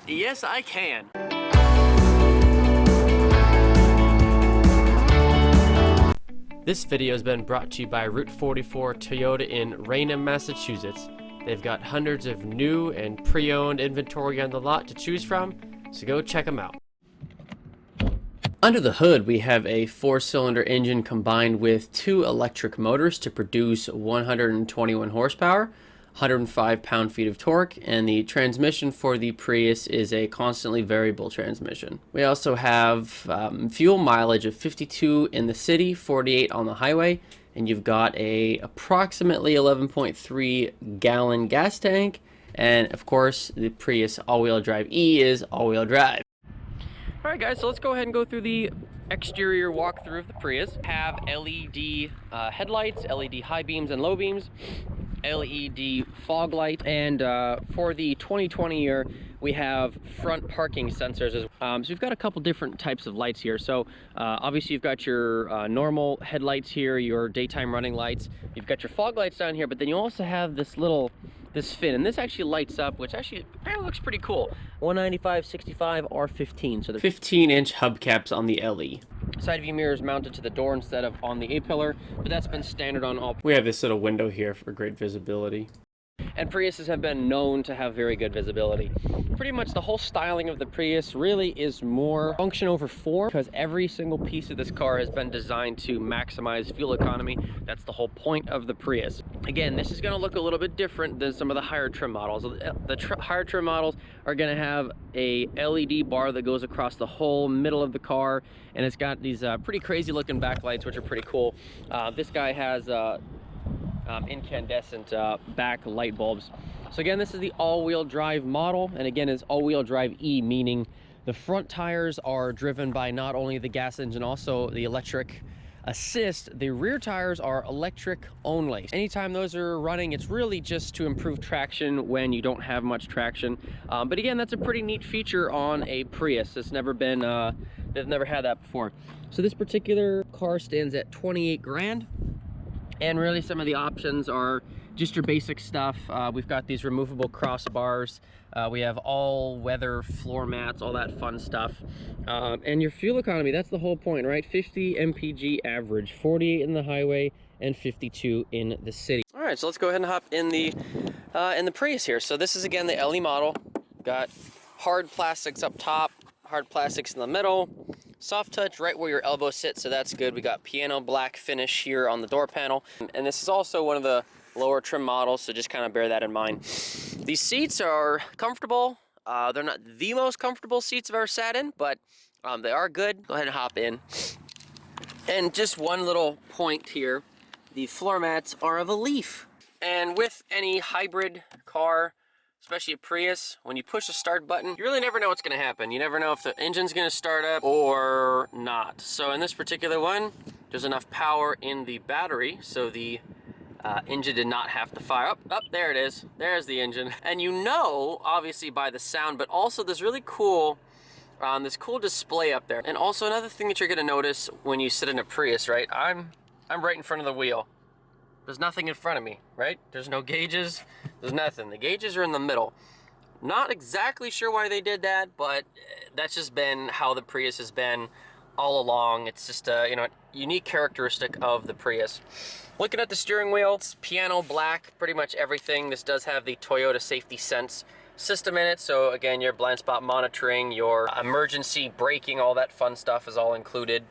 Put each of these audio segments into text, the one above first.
Yes, I can. This video has been brought to you by Route 44 Toyota in Raynham, Massachusetts. They've got hundreds of new and pre-owned inventory on the lot to choose from, so go check them out. Under the hood, we have a 4-cylinder engine combined with 2 electric motors to produce 121 horsepower, 105 pound-feet of torque, and the transmission for the Prius is a constantly variable transmission. We also have fuel mileage of 52 in the city, 48 on the highway, and you've got a approximately 11.3 gallon gas tank, and of course the Prius all-wheel drive E is all-wheel drive. Alright guys, so let's go ahead and go through the exterior walkthrough of the Prius. Have LED headlights, LED high beams and low beams, LED fog light, and for the 2020 year we have front parking sensors as well. So we've got a couple different types of lights here. So obviously you've got your normal headlights here, your daytime running lights, you've got your fog lights down here, but then you also have this fin, and this actually lights up, which actually looks pretty cool. 195, 65, R15. So the 15-inch hubcaps on the LE. Side view mirrors mounted to the door instead of on the A-pillar, but that's been standard on all. We have this little window here for great visibility. And Priuses have been known to have very good visibility. Pretty much the whole styling of the Prius really is more function over form, because every single piece of this car has been designed to maximize fuel economy. That's the whole point of the Prius. Again, this is going to look a little bit different than some of the higher trim models. The higher trim models are going to have a LED bar that goes across the whole middle of the car, and it's got these pretty crazy looking backlights, which are pretty cool. This guy has incandescent back light bulbs. So again, this is the all-wheel drive model, and again it's all-wheel drive E, meaning the front tires are driven by not only the gas engine, also the electric assist. The rear tires are electric only. Anytime those are running, it's really just to improve traction when you don't have much traction. But again, that's a pretty neat feature on a Prius. It's never been they've never had that before. So this particular car stands at 28 grand. And really some of the options are just your basic stuff. We've got these removable crossbars. We have all-weather floor mats, all that fun stuff. And your fuel economy, that's the whole point, right? 50 mpg average, 48 in the highway and 52 in the city. All right, so let's go ahead and hop in the Prius here. So this is, again, the LE model. Got hard plastics up top, hard plastics in the middle. Soft touch right where your elbow sits, so that's good. We got piano black finish here on the door panel. And this is also one of the lower trim models, so just kind of bear that in mind. These seats are comfortable. They're not the most comfortable seats I've ever sat in, but they are good. Go ahead and hop in. And just one little point here, the floor mats are of a leaf. And with any hybrid car, especially a Prius, when you push the start button, you really never know what's going to happen. You never know if the engine's going to start up or not. So in this particular one, there's enough power in the battery, so the engine did not have to fire. Up, there it is. There's the engine. And you know, obviously by the sound, but also this really cool, this cool display up there. And also another thing that you're going to notice when you sit in a Prius, right? I'm right in front of the wheel. There's nothing in front of me, right? There's no gauges, there's nothing. The gauges are in the middle. Not exactly sure why they did that, but that's just been how the Prius has been all along. It's just a, you know, unique characteristic of the Prius. Looking at the steering wheel, it's piano black, pretty much everything. This does have the Toyota Safety Sense system in it, so again, your blind spot monitoring, your emergency braking, all that fun stuff is all included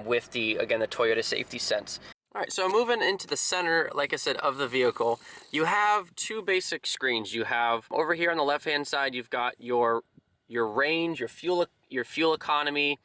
with the, again, the Toyota Safety Sense. All right, so moving into the center, like I said, of the vehicle, you have two basic screens. You have over here on the left-hand side, you've got your range, your fuel economy.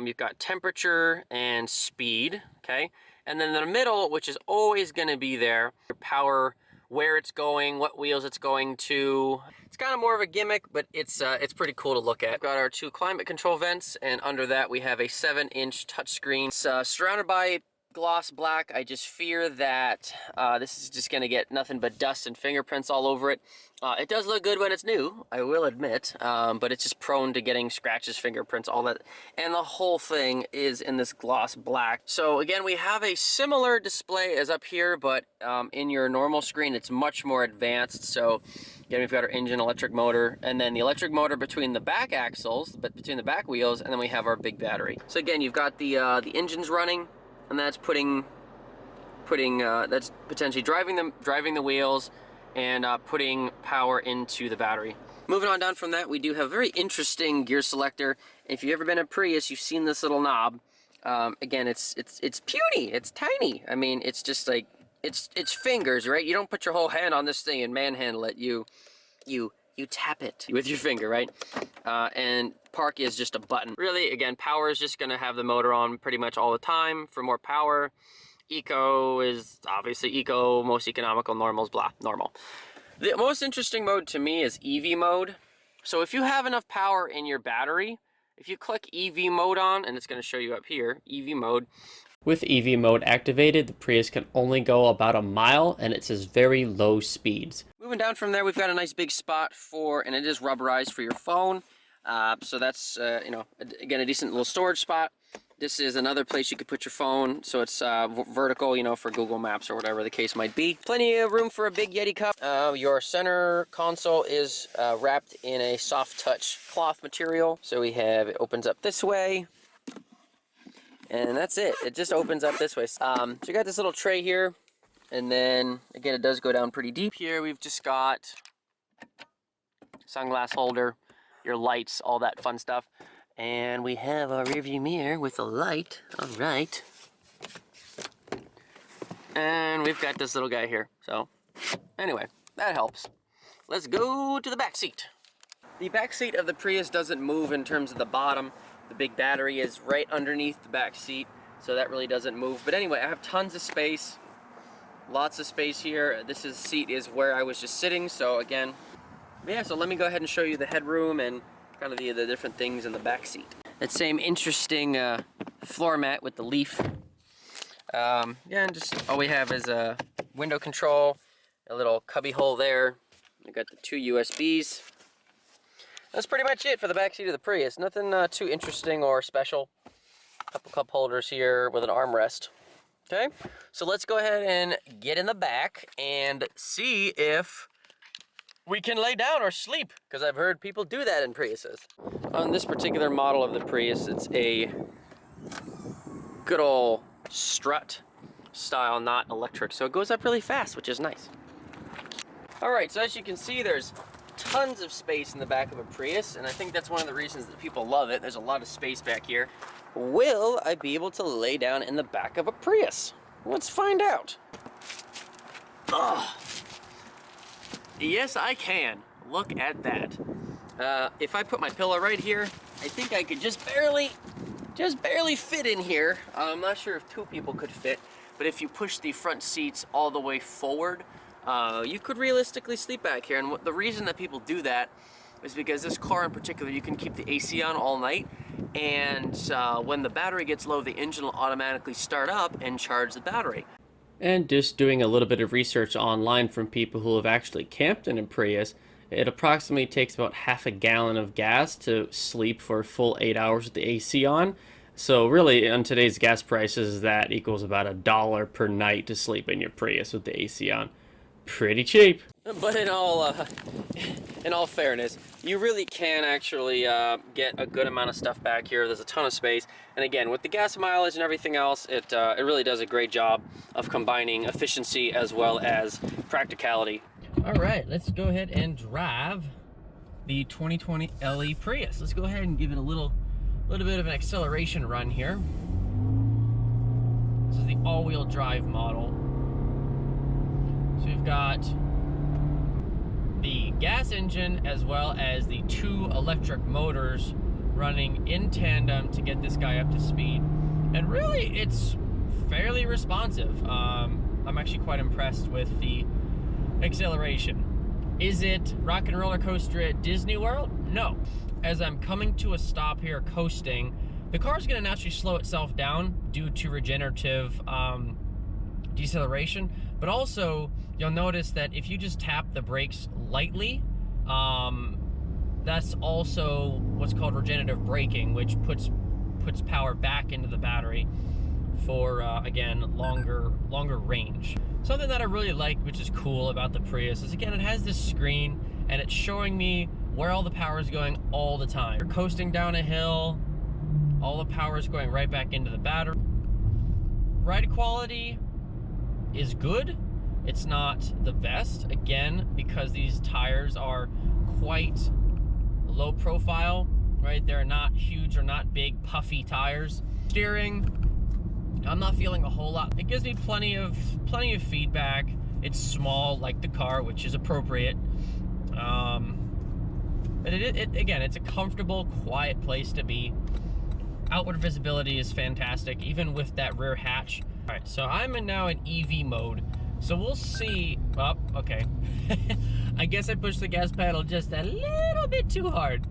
You've got temperature and speed, okay? And then in the middle, which is always going to be there, your power, where it's going, what wheels it's going to. It's kind of more of a gimmick, but it's pretty cool to look at. We've got our two climate control vents, and under that we have a 7-inch touchscreen. It's surrounded by gloss black. I just fear that this is just going to get nothing but dust and fingerprints all over it. It does look good when it's new, I will admit, but it's just prone to getting scratches, fingerprints, all that. And the whole thing is in this gloss black. So again, we have a similar display as up here, but in your normal screen, it's much more advanced. So Again, we've got our engine, electric motor, and then the electric motor between the back axles, but between the back wheels, and then we have our big battery. So again, you've got the engines running, and that's that's potentially driving the wheels and putting power into the battery. Moving on down from that, we do have a very interesting gear selector. If you've ever been in a Prius, you've seen this little knob. Again, it's puny, it's tiny. I mean, it's just like, it's fingers, right? You don't put your whole hand on this thing and manhandle it. You tap it with your finger, right? And park is just a button. Really, again, power is just gonna have the motor on pretty much all the time for more power. Eco is obviously eco, most economical, normal's blah, normal. The most interesting mode to me is EV mode. So if you have enough power in your battery, if you click EV mode on, and it's going to show you up here, EV mode. With EV mode activated, the Prius can only go about a mile, and it says very low speeds. Moving down from there, we've got a nice big spot for, and it is rubberized for your phone. So that's, you know, again, a decent little storage spot. This is another place you could put your phone, so it's vertical, you know, for Google Maps or whatever the case might be. Plenty of room for a big Yeti cup. Your center console is wrapped in a soft touch cloth material. So we have, it opens up this way, and that's it. It just opens up this way. So you got this little tray here, and then, again, it does go down pretty deep. Here we've just got sunglass holder, your lights, all that fun stuff. And we have our rearview mirror with a light. All right. And we've got this little guy here. So anyway, that helps. Let's go to the back seat. The back seat of the Prius doesn't move in terms of the bottom. The big battery is right underneath the back seat, so that really doesn't move. But anyway, I have tons of space. Lots of space here. This seat is where I was just sitting, so again, yeah, so let me go ahead and show you the headroom and kind of the different things in the back seat. That same interesting floor mat with the leaf. Yeah, and just all we have is a window control, a little cubby hole there. We got the 2 USBs. That's pretty much it for the back seat of the Prius. Nothing too interesting or special. A couple cup holders here with an armrest. Okay, so let's go ahead and get in the back and see if we can lay down or sleep, because I've heard people do that in Priuses. On this particular model of the Prius, it's a good old strut style, not electric, so it goes up really fast, which is nice. All right, so as you can see, there's tons of space in the back of a Prius, and I think that's one of the reasons that people love it. There's a lot of space back here. Will I be able to lay down in the back of a Prius? Let's find out. Ugh. Yes, I can. Look at that. If I put my pillow right here, I think I could just barely fit in here. I'm not sure if 2 people could fit, but if you push the front seats all the way forward, you could realistically sleep back here. And the reason that people do that is because this car in particular, you can keep the AC on all night, and when the battery gets low, the engine will automatically start up and charge the battery. And just doing a little bit of research online from people who have actually camped in a Prius, it approximately takes about half a gallon of gas to sleep for a full 8 hours with the AC on. So really, on today's gas prices, that equals about $1 per night to sleep in your Prius with the AC on. Pretty cheap. But in all fairness, you really can actually get a good amount of stuff back here. There's a ton of space, and again, with the gas mileage and everything else, it really does a great job of combining efficiency as well as practicality. All right, let's go ahead and drive the 2020 LE Prius. Let's go ahead and give it a little bit of an acceleration run here. This is the all-wheel drive model. So we've got the gas engine as well as the 2 electric motors running in tandem to get this guy up to speed. And really, it's fairly responsive. I'm actually quite impressed with the acceleration. Is it rock and roller coaster at Disney World? No. As I'm coming to a stop here coasting, the car is going to naturally slow itself down due to regenerative deceleration, but also you'll notice that if you just tap the brakes lightly, that's also what's called regenerative braking, which puts power back into the battery for again longer range. Something that I really like, which is cool about the Prius, is again it has this screen, and it's showing me where all the power is going all the time. You're coasting down a hill, all the power is going right back into the battery. Ride quality is good. It's not the best, again, because these tires are quite low profile, right? They're not huge or not big, puffy tires. Steering, I'm not feeling a whole lot. It gives me plenty of feedback. It's small, like the car, which is appropriate. But again, it's a comfortable, quiet place to be. Outward visibility is fantastic, even with that rear hatch. All right, so I'm now in EV mode. So we'll see. Oh, okay. I guess I pushed the gas pedal just a little bit too hard,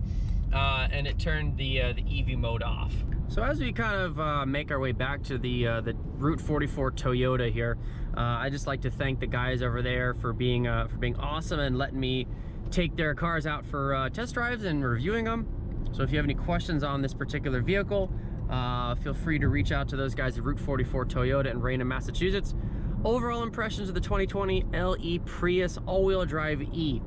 and it turned the EV mode off. So as we kind of make our way back to the Route 44 Toyota here, I just like to thank the guys over there for being awesome and letting me take their cars out for test drives and reviewing them. So if you have any questions on this particular vehicle, feel free to reach out to those guys at Route 44 Toyota in Raynham, Massachusetts. Overall impressions of the 2020 LE Prius all-wheel drive E.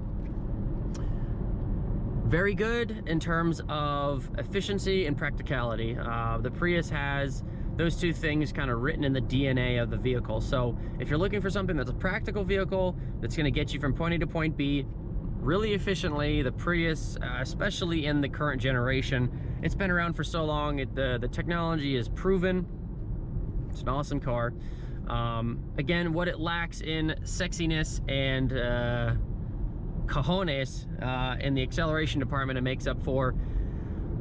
Very good in terms of efficiency and practicality. The Prius has those two things kind of written in the DNA of the vehicle. So if you're looking for something that's a practical vehicle that's going to get you from point A to point B really efficiently, the Prius, especially in the current generation, it's been around for so long. The technology is proven. It's an awesome car. Again, what it lacks in sexiness and cojones in the acceleration department, it makes up for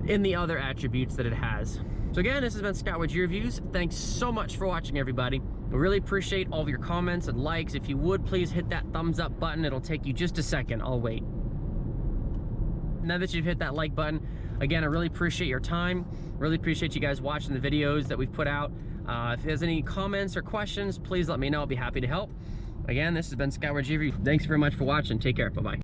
in the other attributes that it has. So again, this has been Scott with G-Reviews. Thanks so much for watching, everybody. I really appreciate all of your comments and likes. If you would, please hit that thumbs up button. It'll take you just a second. I'll wait. Now that you've hit that like button, again, I really appreciate your time. Really appreciate you guys watching the videos that we've put out. If there's any comments or questions, please let me know. I'll be happy to help. Again, this has been Scott with G-Reviews. Thanks very much for watching. Take care. Bye-bye.